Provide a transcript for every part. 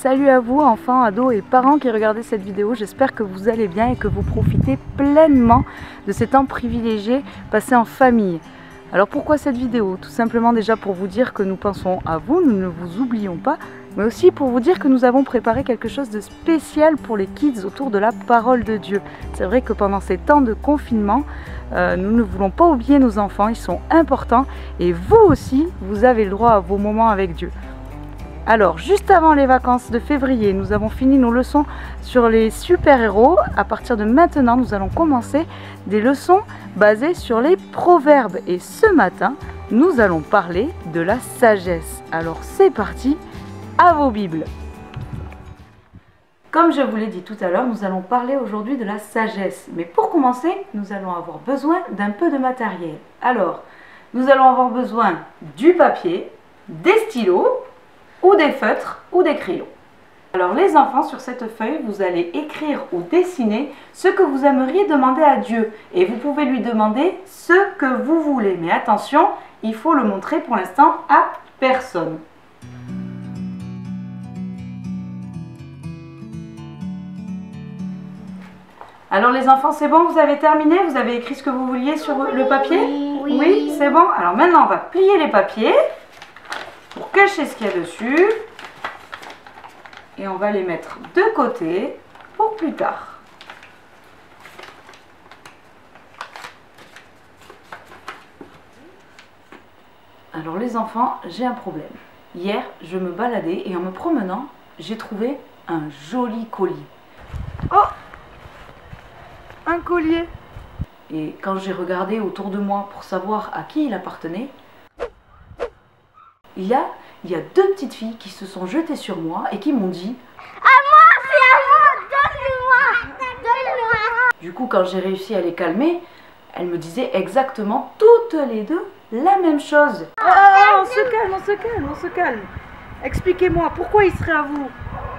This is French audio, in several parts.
Salut à vous, enfants, ados et parents qui regardez cette vidéo. J'espère que vous allez bien et que vous profitez pleinement de ces temps privilégiés passés en famille. Alors pourquoi cette vidéo? Tout simplement déjà pour vous dire que nous pensons à vous, nous ne vous oublions pas, mais aussi pour vous dire que nous avons préparé quelque chose de spécial pour les kids autour de la parole de Dieu. C'est vrai que pendant ces temps de confinement, nous ne voulons pas oublier nos enfants, ils sont importants et vous aussi, vous avez le droit à vos moments avec Dieu. Alors, juste avant les vacances de février, nous avons fini nos leçons sur les super-héros. À partir de maintenant, nous allons commencer des leçons basées sur les proverbes. Et ce matin, nous allons parler de la sagesse. Alors, c'est parti, à vos Bibles. Comme je vous l'ai dit tout à l'heure, nous allons parler aujourd'hui de la sagesse. Mais pour commencer, nous allons avoir besoin d'un peu de matériel. Alors, nous allons avoir besoin du papier, des stylos, ou des feutres ou des crayons. Alors les enfants, sur cette feuille, vous allez écrire ou dessiner ce que vous aimeriez demander à Dieu. Et vous pouvez lui demander ce que vous voulez. Mais attention, il faut le montrer pour l'instant à personne. Alors les enfants, c'est bon, vous avez terminé? Vous avez écrit ce que vous vouliez sur le papier? Oui, c'est bon. Alors maintenant, on va plier les papiers pour cacher ce qu'il y a dessus et on va les mettre de côté pour plus tard. Alors les enfants, j'ai un problème. Hier, je me baladais et en me promenant, j'ai trouvé un joli collier. Oh! Un collier! Et quand j'ai regardé autour de moi pour savoir à qui il appartenait, il y a deux petites filles qui se sont jetées sur moi et qui m'ont dit « À moi, c'est à moi, donne-moi !» Du coup, quand j'ai réussi à les calmer, elles me disaient exactement toutes les deux la même chose. Oh, on se calme. Expliquez-moi, pourquoi il serait à vous?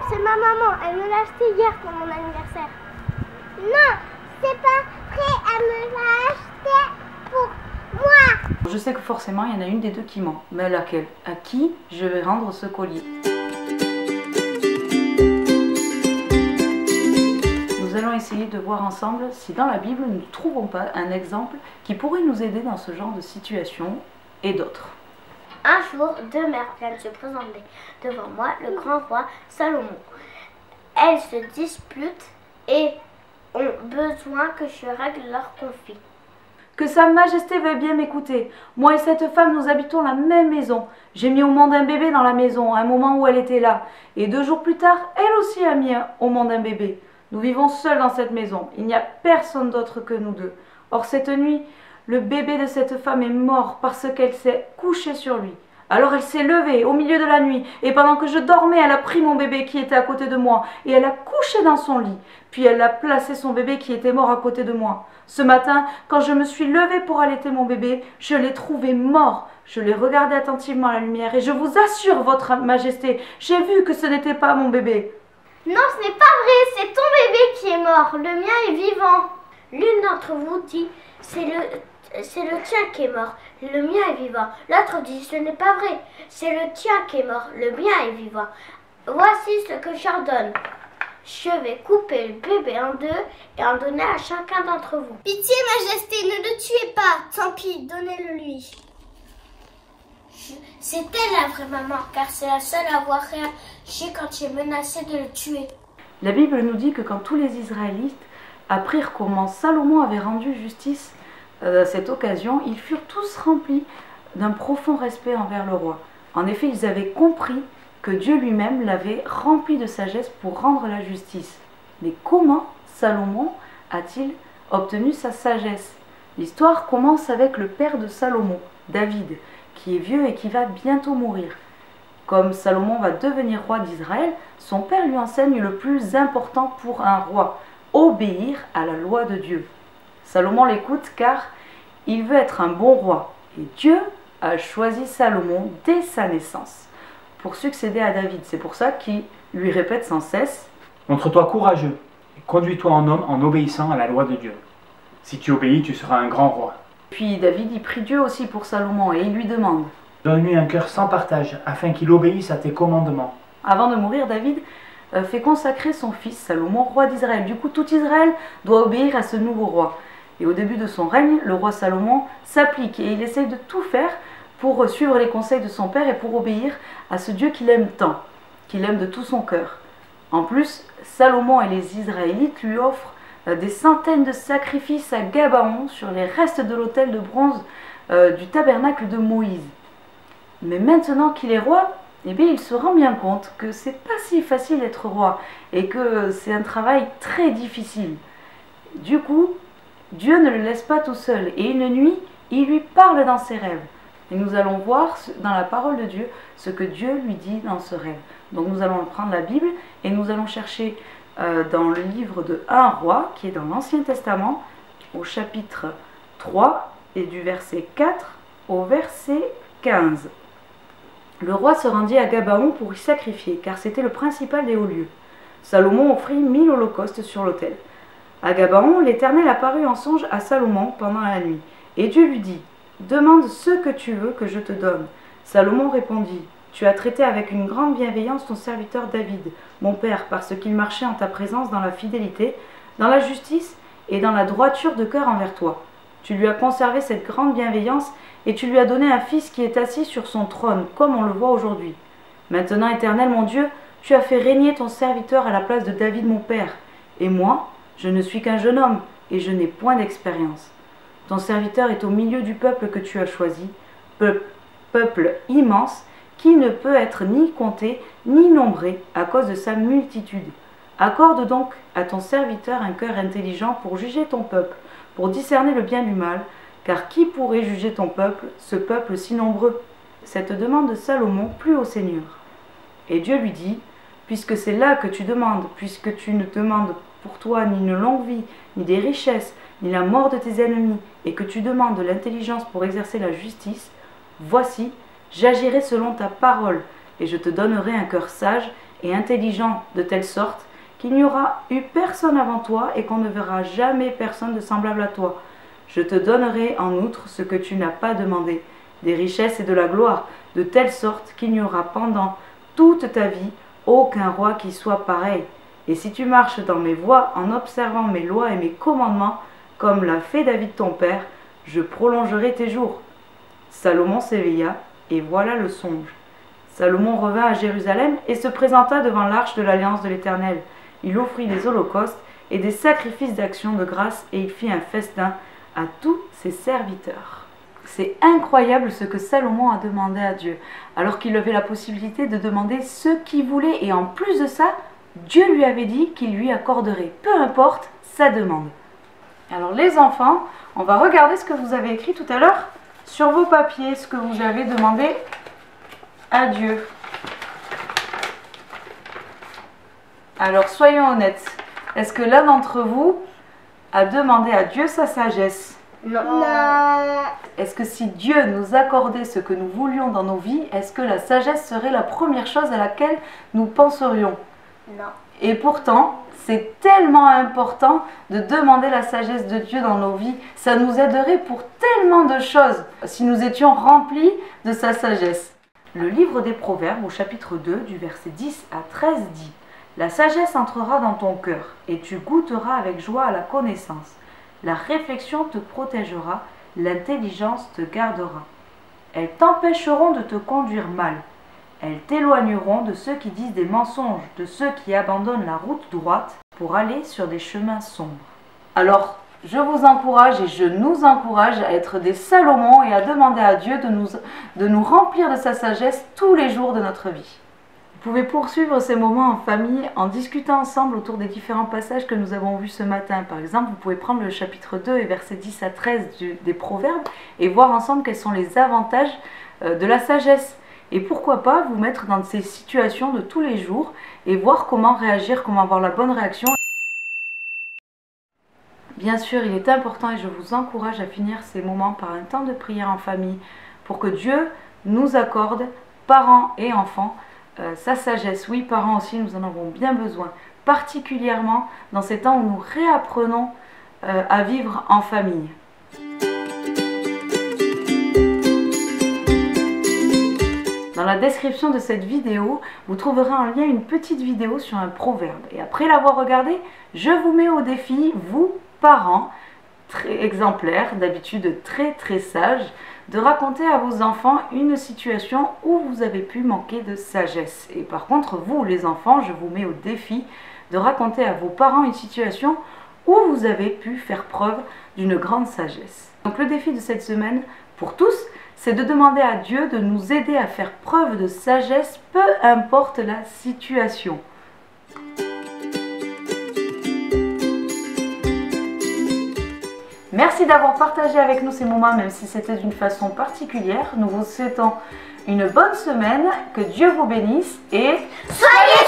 C'est ma maman, elle me l'a acheté hier pour mon anniversaire. Non, c'est pas vrai, elle me l'a acheté pour moi. Je sais que forcément, il y en a une des deux qui ment. Mais laquelle? À qui je vais rendre ce collier? Nous allons essayer de voir ensemble si dans la Bible, nous ne trouvons pas un exemple qui pourrait nous aider dans ce genre de situation et d'autres. Un jour, deux mères viennent se présenter devant moi, le grand roi Salomon. Elles se disputent et ont besoin que je règle leur conflit. Que Sa Majesté veuille bien m'écouter. Moi et cette femme, nous habitons la même maison. J'ai mis au monde un bébé dans la maison, à un moment où elle était là. Et 2 jours plus tard, elle aussi a mis au monde un bébé. Nous vivons seuls dans cette maison. Il n'y a personne d'autre que nous deux. Or, cette nuit, le bébé de cette femme est mort parce qu'elle s'est couchée sur lui. Alors elle s'est levée au milieu de la nuit et pendant que je dormais, elle a pris mon bébé qui était à côté de moi et elle a couché dans son lit. Puis elle a placé son bébé qui était mort à côté de moi. Ce matin, quand je me suis levée pour allaiter mon bébé, je l'ai trouvé mort. Je l'ai regardé attentivement à la lumière et je vous assure, votre Majesté, j'ai vu que ce n'était pas mon bébé. Non, ce n'est pas vrai, c'est ton bébé qui est mort, le mien est vivant. L'une d'entre vous dit, c'est le tien qui est mort, le mien est vivant. L'autre dit, ce n'est pas vrai, c'est le tien qui est mort, le mien est vivant. Voici ce que j'ordonne. Je vais couper le bébé en deux et en donner à chacun d'entre vous. Pitié, Majesté, ne le tuez pas. Tant pis, donnez-le lui. C'est elle la vraie maman, car c'est la seule à avoir réagi quand j'ai menacé de le tuer. La Bible nous dit que quand tous les Israélites apprirent comment Salomon avait rendu justice à cette occasion, ils furent tous remplis d'un profond respect envers le roi. En effet, ils avaient compris que Dieu lui-même l'avait rempli de sagesse pour rendre la justice. Mais comment Salomon a-t-il obtenu sa sagesse? L'histoire commence avec le père de Salomon, David, qui est vieux et qui va bientôt mourir. Comme Salomon va devenir roi d'Israël, son père lui enseigne le plus important pour un roi, obéir à la loi de Dieu. Salomon l'écoute car il veut être un bon roi. Et Dieu a choisi Salomon dès sa naissance pour succéder à David. C'est pour ça qu'il lui répète sans cesse « Montre-toi courageux et conduis-toi en homme en obéissant à la loi de Dieu. Si tu obéis, tu seras un grand roi. » Puis David y prie Dieu aussi pour Salomon et il lui demande « Donne-lui un cœur sans partage afin qu'il obéisse à tes commandements. » Avant de mourir, David fait consacrer son fils Salomon roi d'Israël. Du coup, tout Israël doit obéir à ce nouveau roi. Et au début de son règne, le roi Salomon s'applique et il essaye de tout faire pour suivre les conseils de son père et pour obéir à ce Dieu qu'il aime tant, qu'il aime de tout son cœur. En plus, Salomon et les Israélites lui offrent des centaines de sacrifices à Gabaon sur les restes de l'autel de bronze du tabernacle de Moïse. Mais maintenant qu'il est roi, eh bien, il se rend bien compte que c'est pas si facile d'être roi et que c'est un travail très difficile. Du coup, Dieu ne le laisse pas tout seul et une nuit, il lui parle dans ses rêves. Et nous allons voir dans la parole de Dieu ce que Dieu lui dit dans ce rêve. Donc nous allons prendre la Bible et nous allons chercher dans le livre de 1 roi qui est dans l'Ancien Testament au chapitre 3 et du verset 4 au verset 15. Le roi se rendit à Gabaon pour y sacrifier, car c'était le principal des hauts lieux. Salomon offrit 1000 holocaustes sur l'autel. À Gabaon, l'Éternel apparut en songe à Salomon pendant la nuit, et Dieu lui dit : « Demande ce que tu veux que je te donne. » Salomon répondit : « Tu as traité avec une grande bienveillance ton serviteur David, mon père, parce qu'il marchait en ta présence dans la fidélité, dans la justice et dans la droiture de cœur envers toi. Tu lui as conservé cette grande bienveillance, et tu lui as donné un fils qui est assis sur son trône, comme on le voit aujourd'hui. Maintenant, Éternel mon Dieu, tu as fait régner ton serviteur à la place de David mon père. Et moi, je ne suis qu'un jeune homme, et je n'ai point d'expérience. Ton serviteur est au milieu du peuple que tu as choisi, peuple immense, qui ne peut être ni compté, ni nombré, à cause de sa multitude. Accorde donc à ton serviteur un cœur intelligent pour juger ton peuple, pour discerner le bien du mal, car qui pourrait juger ton peuple, ce peuple si nombreux ? Cette demande de Salomon plut au Seigneur. Et Dieu lui dit : puisque c'est là que tu demandes, puisque tu ne demandes pour toi ni une longue vie, ni des richesses, ni la mort de tes ennemis, et que tu demandes de l'intelligence pour exercer la justice, voici, j'agirai selon ta parole, et je te donnerai un cœur sage et intelligent, de telle sorte qu'il n'y aura eu personne avant toi et qu'on ne verra jamais personne de semblable à toi. Je te donnerai en outre ce que tu n'as pas demandé, des richesses et de la gloire, de telle sorte qu'il n'y aura pendant toute ta vie aucun roi qui soit pareil. Et si tu marches dans mes voies en observant mes lois et mes commandements, comme l'a fait David ton père, je prolongerai tes jours. Salomon s'éveilla, et voilà le songe. Salomon revint à Jérusalem et se présenta devant l'arche de l'alliance de l'Éternel. Il offrit des holocaustes et des sacrifices d'action de grâce, et il fit un festin à tous ses serviteurs. C'est incroyable ce que Salomon a demandé à Dieu, alors qu'il avait la possibilité de demander ce qu'il voulait, et en plus de ça, Dieu lui avait dit qu'il lui accorderait, peu importe sa demande. Alors les enfants, on va regarder ce que vous avez écrit tout à l'heure sur vos papiers, ce que vous avez demandé à Dieu. Alors soyons honnêtes, est-ce que l'un d'entre vous a demandé à Dieu sa sagesse? Non. Est-ce que si Dieu nous accordait ce que nous voulions dans nos vies, est-ce que la sagesse serait la première chose à laquelle nous penserions? Non. Et pourtant, c'est tellement important de demander la sagesse de Dieu dans nos vies. Ça nous aiderait pour tellement de choses si nous étions remplis de sa sagesse. Le livre des Proverbes au chapitre 2 du verset 10 à 13 dit : la sagesse entrera dans ton cœur et tu goûteras avec joie à la connaissance. La réflexion te protégera, l'intelligence te gardera. Elles t'empêcheront de te conduire mal. Elles t'éloigneront de ceux qui disent des mensonges, de ceux qui abandonnent la route droite pour aller sur des chemins sombres. Alors, je vous encourage et je nous encourage à être des Salomon et à demander à Dieu de nous remplir de sa sagesse tous les jours de notre vie. Vous pouvez poursuivre ces moments en famille en discutant ensemble autour des différents passages que nous avons vus ce matin. Par exemple, vous pouvez prendre le chapitre 2 et versets 10 à 13 des Proverbes et voir ensemble quels sont les avantages de la sagesse. Et pourquoi pas vous mettre dans ces situations de tous les jours et voir comment réagir, comment avoir la bonne réaction. Bien sûr, il est important et je vous encourage à finir ces moments par un temps de prière en famille pour que Dieu nous accorde, parents et enfants, sa sagesse. Oui, parents aussi, nous en avons bien besoin, particulièrement dans ces temps où nous réapprenons à vivre en famille. Dans la description de cette vidéo, vous trouverez en lien une petite vidéo sur un proverbe. Et après l'avoir regardé, je vous mets au défi, vous, parents, très exemplaires, d'habitude très sages, de raconter à vos enfants une situation où vous avez pu manquer de sagesse. Et par contre, vous les enfants, je vous mets au défi de raconter à vos parents une situation où vous avez pu faire preuve d'une grande sagesse. Donc le défi de cette semaine, pour tous, c'est de demander à Dieu de nous aider à faire preuve de sagesse, peu importe la situation. Merci d'avoir partagé avec nous ces moments, même si c'était d'une façon particulière. Nous vous souhaitons une bonne semaine, que Dieu vous bénisse et soyez